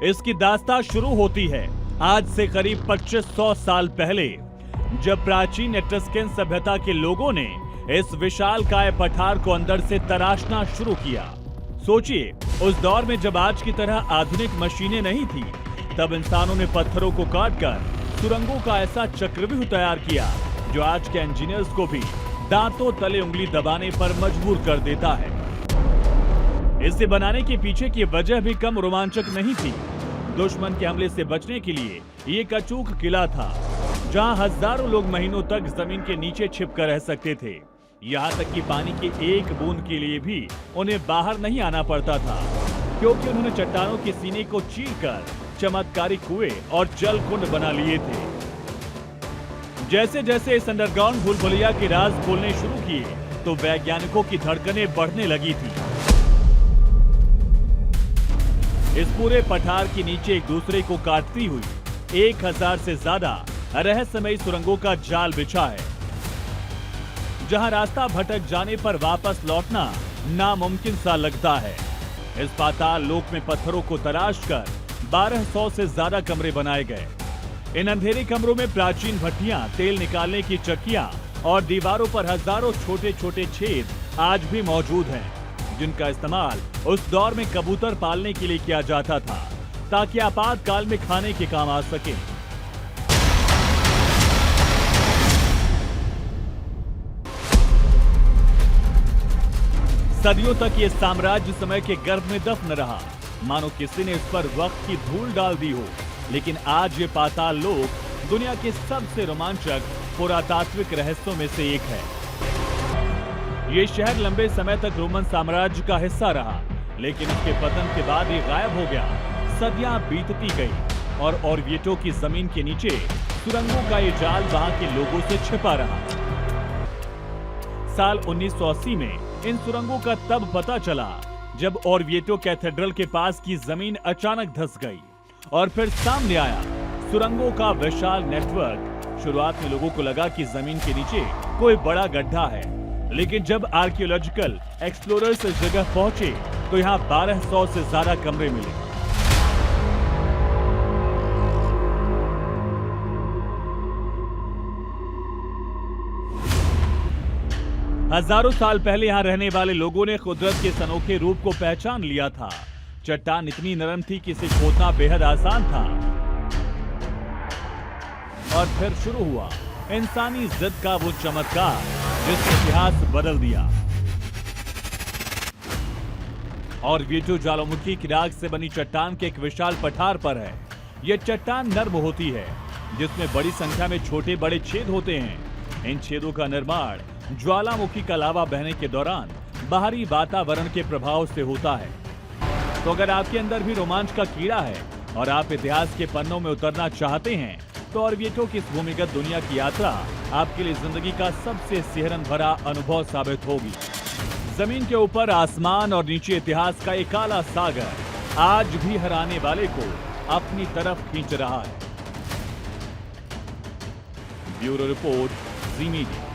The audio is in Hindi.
इसकी दास्तां शुरू होती है आज से करीब 2500 साल पहले, जब प्राचीन एट्रस्कियन सभ्यता के लोगों ने इस विशालकाय पठार को अंदर से तराशना शुरू किया। सोचिए, उस दौर में जब आज की तरह आधुनिक मशीनें नहीं थी, तब इंसानों ने पत्थरों को काटकर सुरंगों का ऐसा चक्रव्यूह तैयार किया जो आज के इंजीनियर्स को भी दांतों तले उंगली दबाने पर मजबूर कर देता है। इसे बनाने के पीछे की वजह भी कम रोमांचक नहीं थी। दुश्मन के हमले से बचने के लिए ये अचूक किला था, जहां हजारों लोग महीनों तक जमीन के नीचे छिपकर रह सकते थे। यहाँ तक कि पानी की एक बूंद के लिए भी उन्हें बाहर नहीं आना पड़ता था, क्योंकि उन्होंने चट्टानों के सीने को चीरकर चमत्कारी कुएं और जल कुंड बना लिए थे। जैसे जैसे इस अंडरग्राउंड भूलभुलैया के राज खोलने शुरू किए, तो वैज्ञानिकों की धड़कनें बढ़ने लगी थी। इस पूरे पठार के नीचे एक दूसरे को काटती हुई 1000 से ज्यादा रहस्यमयी सुरंगों का जाल बिछा है, जहां रास्ता भटक जाने पर वापस लौटना नामुमकिन सा लगता है। इस पाताल लोक में पत्थरों को तराशकर 1200 से ज्यादा कमरे बनाए गए। इन अंधेरे कमरों में प्राचीन भट्टियां, तेल निकालने की चक्कियां और दीवारों पर हजारों छोटे छोटे छेद आज भी मौजूद हैं, जिनका इस्तेमाल उस दौर में कबूतर पालने के लिए किया जाता था, ताकि आपातकाल में खाने के काम आ सके। सदियों तक ये साम्राज्य समय के गर्भ में दफन रहा, मानो किसी ने इस पर वक्त की धूल डाल दी हो। लेकिन आज ये पाताल लोक दुनिया के सबसे रोमांचक पुरातात्विक रहस्यों में से एक है। ये शहर लंबे समय तक रोमन साम्राज्य का हिस्सा रहा, लेकिन उसके पतन के बाद ये गायब हो गया। सदियां बीतती गई और ओर्विएटो की जमीन के नीचे सुरंगों का ये जाल वहां के लोगों से छिपा रहा। साल 1980 में इन सुरंगों का तब पता चला जब ओर्विएटो कैथेड्रल के पास की जमीन अचानक धंस गई और फिर सामने आया सुरंगों का विशाल नेटवर्क। शुरुआत में लोगों को लगा कि जमीन के नीचे कोई बड़ा गड्ढा है, लेकिन जब आर्कियोलॉजिकल एक्सप्लोरर्स इस जगह पहुंचे तो यहाँ 1200 से ज्यादा कमरे मिले। हजारों साल पहले यहाँ रहने वाले लोगों ने कुदरत के इस अनोखे रूप को पहचान लिया था। चट्टान इतनी नरम थी कि इसे खोदना बेहद आसान था। और फिर शुरू हुआ इंसानी जिद का वो चमत्कार जिसने इतिहास बदल दिया। ओर्विएटो ज्वालामुखी की राख से बनी चट्टान के एक विशाल पठार पर है। यह चट्टान नर्म होती है, जिसमें बड़ी संख्या में छोटे बड़े छेद होते हैं। इन छेदों का निर्माण ज्वालामुखी का लावा बहने के दौरान बाहरी वातावरण के प्रभाव से होता है। तो अगर आपके अंदर भी रोमांच का कीड़ा है और आप इतिहास के पन्नों में उतरना चाहते हैं, तो ओर्विएटो की इस भूमिगत दुनिया की यात्रा आपके लिए जिंदगी का सबसे सिहरन भरा अनुभव साबित होगी। जमीन के ऊपर आसमान और नीचे इतिहास का एक काला सागर आज भी हराने वाले को अपनी तरफ खींच रहा है। ब्यूरो रिपोर्ट, जी मीडिया।